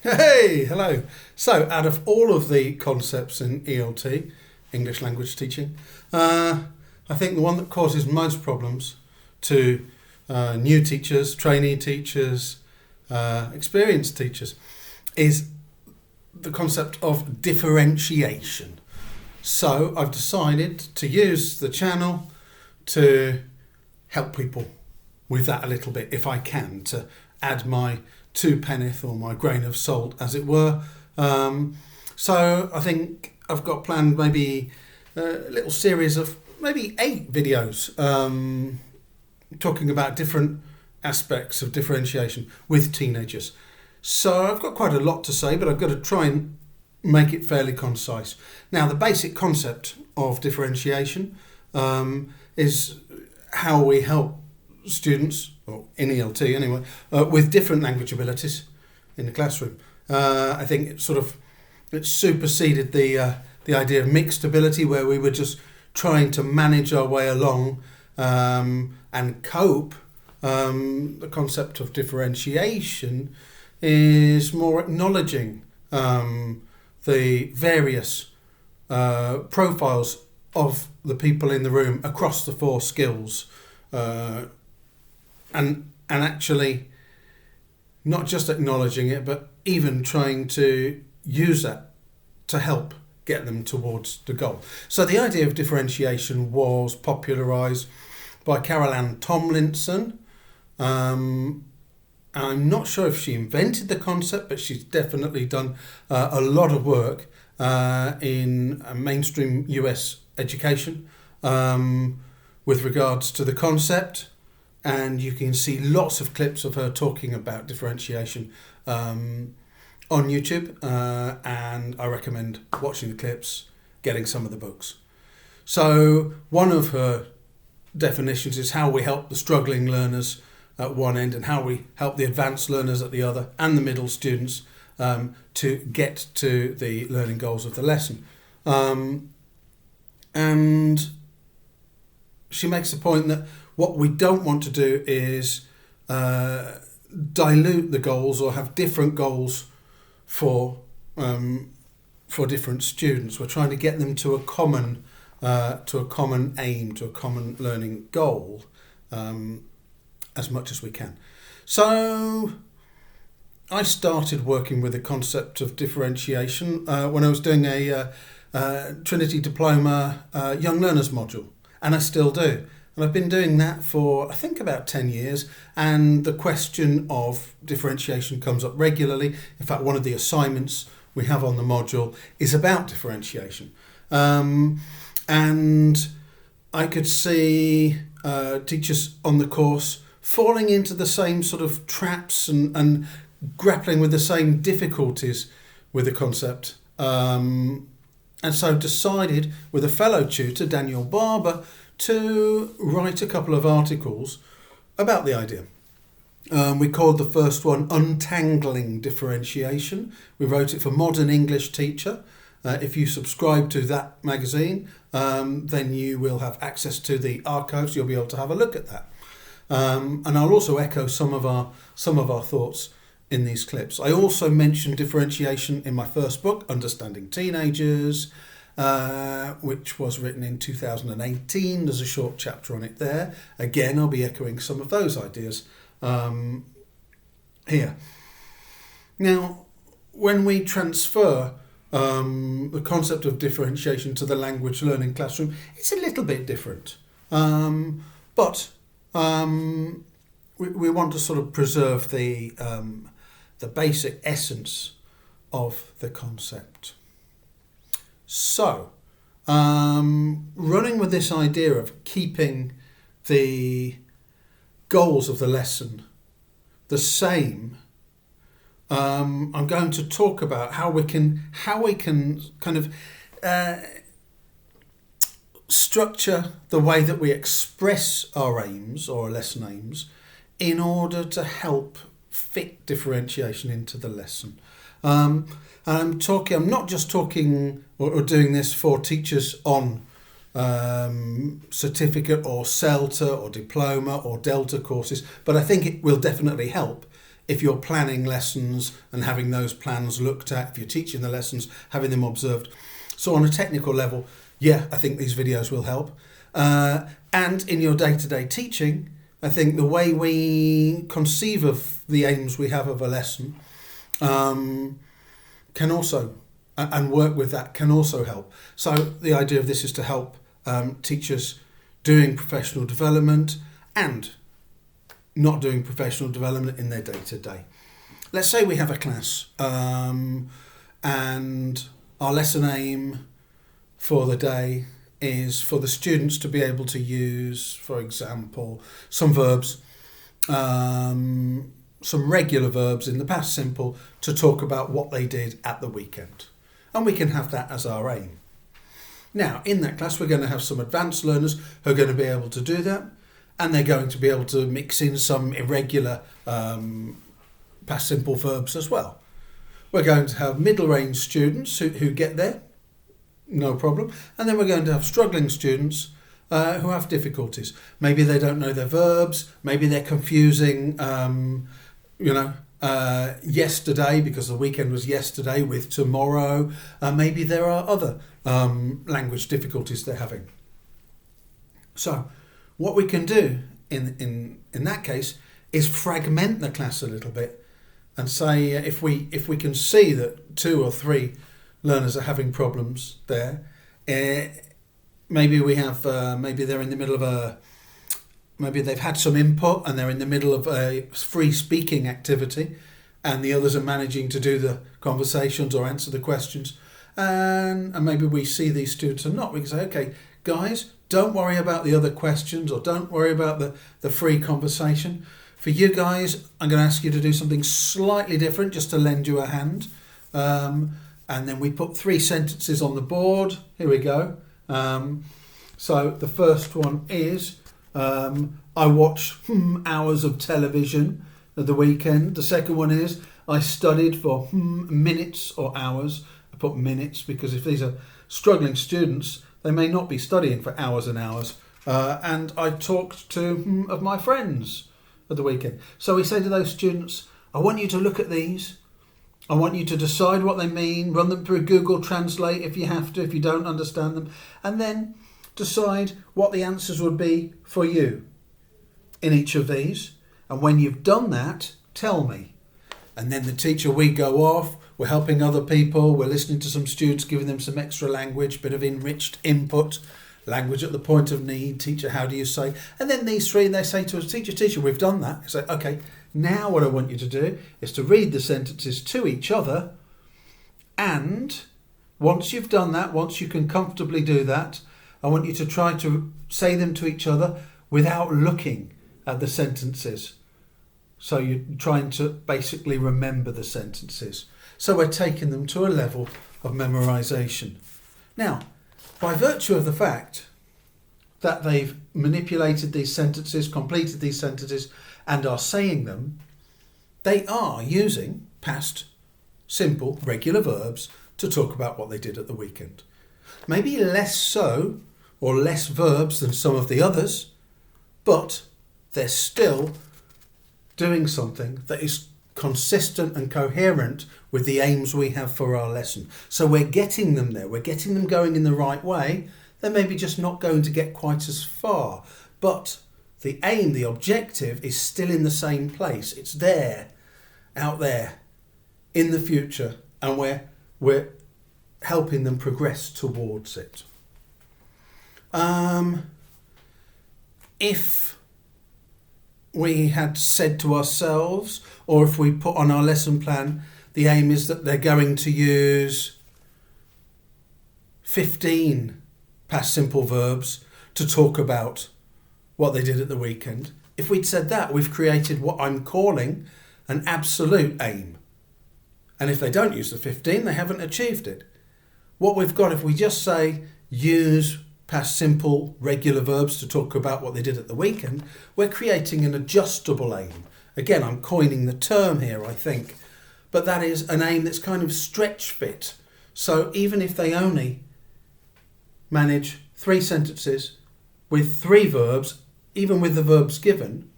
Hey, hello. So, out of all of the concepts in ELT, English Language Teaching, I think the one that causes most problems to new teachers, trainee teachers, experienced teachers is the concept of differentiation. So, I've decided to use the channel to help people with that a little bit, if I can, to add my two penneth or my grain of salt, as it were. So I think I've got planned maybe a little series of maybe 8 videos talking about different aspects of differentiation with teenagers. So I've got quite a lot to say, but I've got to try and make it fairly concise. Now, the basic concept of differentiation is how we help students, or in ELT anyway, with different language abilities in the classroom. I think it superseded the idea of mixed ability, where we were just trying to manage our way along and cope. The concept of differentiation is more acknowledging the various profiles of the people in the room across the 4 skills. And actually not just acknowledging it, but even trying to use that to help get them towards the goal. So the idea of differentiation was popularised by Carol Ann Tomlinson. I'm not sure if she invented the concept, but she's definitely done a lot of work in mainstream US education with regards to the concept. And you can see lots of clips of her talking about differentiation on YouTube, and I recommend watching the clips, getting some of the books. So one of her definitions is how we help the struggling learners at one end and how we help the advanced learners at the other, and the middle students to get to the learning goals of the lesson. And she makes the point that what we don't want to do is dilute the goals or have different goals for different students. We're trying to get them to a common aim, to a common learning goal, as much as we can. So I started working with the concept of differentiation when I was doing a Trinity Diploma Young Learners module, and I still do. And I've been doing that for, I think, about 10 years. And the question of differentiation comes up regularly. In fact, one of the assignments we have on the module is about differentiation. And I could see teachers on the course falling into the same sort of traps and grappling with the same difficulties with the concept. And so decided with a fellow tutor, Daniel Barber, to write a couple of articles about the idea. We called the first one Untangling Differentiation. We wrote it for Modern English Teacher. If you subscribe to that magazine, then you will have access to the archives. You'll be able to have a look at that. And I'll also echo some of our thoughts in these clips. I also mentioned differentiation in my first book, Understanding Teenagers, which was written in 2018. There's a short chapter on it there. Again, I'll be echoing some of those ideas here. Now, when we transfer the concept of differentiation to the language learning classroom, it's a little bit different. But we want to sort of preserve the basic essence of the concept. So, running with this idea of keeping the goals of the lesson the same, I'm going to talk about how we can kind of structure the way that we express our aims or lesson aims in order to help fit differentiation into the lesson. I'm not just talking or doing this for teachers on certificate or CELTA or diploma or Delta courses, but I think it will definitely help if you're planning lessons and having those plans looked at, if you're teaching the lessons, having them observed. So on a technical level, yeah, I think these videos will help. And in your day-to-day teaching, I think the way we conceive of the aims we have of a lesson can also, and work with that, can also help. So the idea of this is to help teachers doing professional development and not doing professional development in their day-to-day. Let's say we have a class and our lesson aim for the day is for the students to be able to use, for example, some verbs, some regular verbs in the past simple to talk about what they did at the weekend. And we can have that as our aim. Now, in that class, we're going to have some advanced learners who are going to be able to do that, and they're going to be able to mix in some irregular past simple verbs as well. We're going to have middle range students who get there, no problem, and then we're going to have struggling students who have difficulties. Maybe they don't know their verbs, maybe they're confusing, yesterday, because the weekend was yesterday, with tomorrow. Maybe there are other language difficulties they're having. So what we can do in that case is fragment the class a little bit and say if we can see that 2 or 3 learners are having problems there, maybe we have maybe they're in the middle of maybe they've had some input and they're in the middle of a free speaking activity and the others are managing to do the conversations or answer the questions, and maybe we see these students are not. We can say, okay, guys, don't worry about the other questions or don't worry about the free conversation. For you guys, I'm going to ask you to do something slightly different just to lend you a hand. And then we put 3 sentences on the board. Here we go. So the first one is, I watched hours of television at the weekend. The second one is, I studied for minutes or hours. I put minutes because if these are struggling students, they may not be studying for hours and hours. And I talked to of my friends at the weekend. So we say to those students, I want you to look at these. I want you to decide what they mean, run them through Google Translate if you have to, if you don't understand them, and then decide what the answers would be for you in each of these. And when you've done that, tell me. And then the teacher, we go off, we're helping other people, we're listening to some students, giving them some extra language, bit of enriched input, language at the point of need, teacher, how do you say? And then these 3, they say to us, teacher, we've done that. I say, okay, now what I want you to do is to read the sentences to each other, and once you've done that, once you can comfortably do that, I want you to try to say them to each other without looking at the sentences. So you're trying to basically remember the sentences. So we're taking them to a level of memorization. Now, by virtue of the fact that they've manipulated these sentences, completed these sentences, and are saying them, they are using past, simple, regular verbs to talk about what they did at the weekend. Maybe less so, or less verbs than some of the others, but they're still doing something that is consistent and coherent with the aims we have for our lesson. So we're getting them there, we're getting them going in the right way. They're maybe just not going to get quite as far, but the aim, the objective is still in the same place. It's there, out there, in the future, and we're helping them progress towards it. If we had said to ourselves, or if we put on our lesson plan, the aim is that they're going to use 15 past simple verbs to talk about what they did at the weekend. If we'd said that, we've created what I'm calling an absolute aim. And if they don't use the 15, they haven't achieved it. What we've got, if we just say use past simple regular verbs to talk about what they did at the weekend, we're creating an adjustable aim. Again, I'm coining the term here, I think, but that is an aim that's kind of stretch fit. So even if they only manage 3 sentences with 3 verbs, even with the verbs given,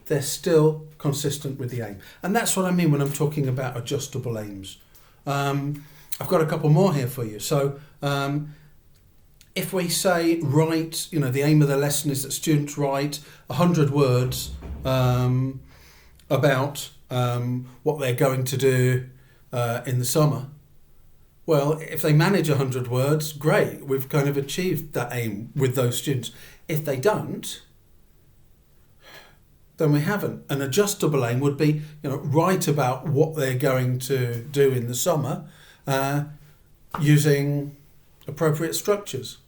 they're still consistent with the aim. And that's what I mean when I'm talking about adjustable aims. I've got a couple more here for you. So if we say write, the aim of the lesson is that students write 100 words about what they're going to do in the summer. Well, if they manage 100 words, great, we've kind of achieved that aim with those students. If they don't, then we haven't. An adjustable aim would be, write about what they're going to do in the summer using appropriate structures.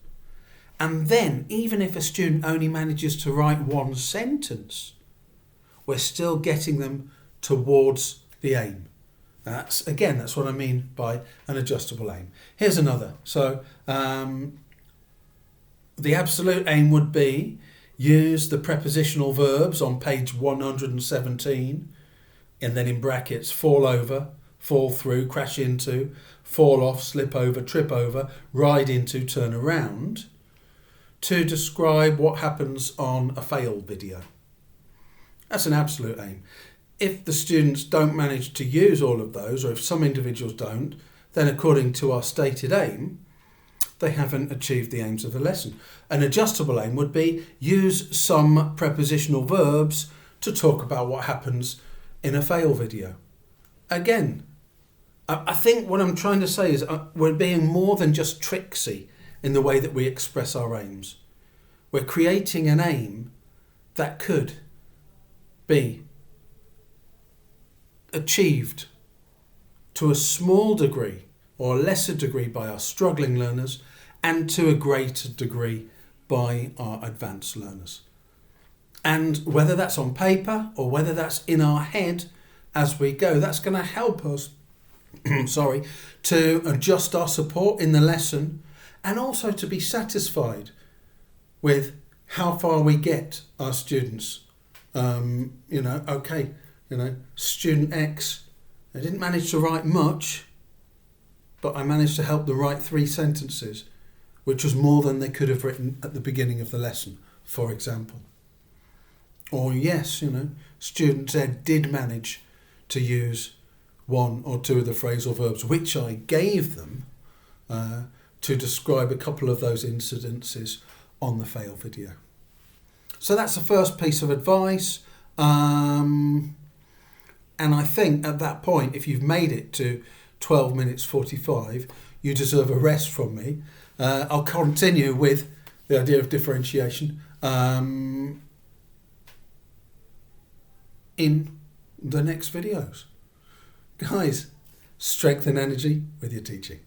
And then, even if a student only manages to write one sentence, we're still getting them towards the aim. That's what I mean by an adjustable aim. Here's another. So the absolute aim would be use the prepositional verbs on page 117, and then in brackets, fall over, fall through, crash into, fall off, slip over, trip over, ride into, turn around, to describe what happens on a fail video. That's an absolute aim. If the students don't manage to use all of those, or if some individuals don't, then according to our stated aim, they haven't achieved the aims of the lesson. An adjustable aim would be use some prepositional verbs to talk about what happens in a fail video. Again, I think what I'm trying to say is we're being more than just tricksy in the way that we express our aims. We're creating an aim that could be achieved to a small degree or a lesser degree by our struggling learners and to a greater degree by our advanced learners. And whether that's on paper or whether that's in our head as we go, that's going to help us to adjust our support in the lesson and also to be satisfied with how far we get our students. Student X, I didn't manage to write much, but I managed to help them write 3 sentences, which was more than they could have written at the beginning of the lesson, for example. Or yes, Student Z did manage to use 1 or 2 of the phrasal verbs, which I gave them to describe a couple of those incidences on the fail video. So that's the first piece of advice. And I think at that point, if you've made it to 12 minutes 45, you deserve a rest from me. I'll continue with the idea of differentiation in the next videos. Guys, strength and energy with your teaching.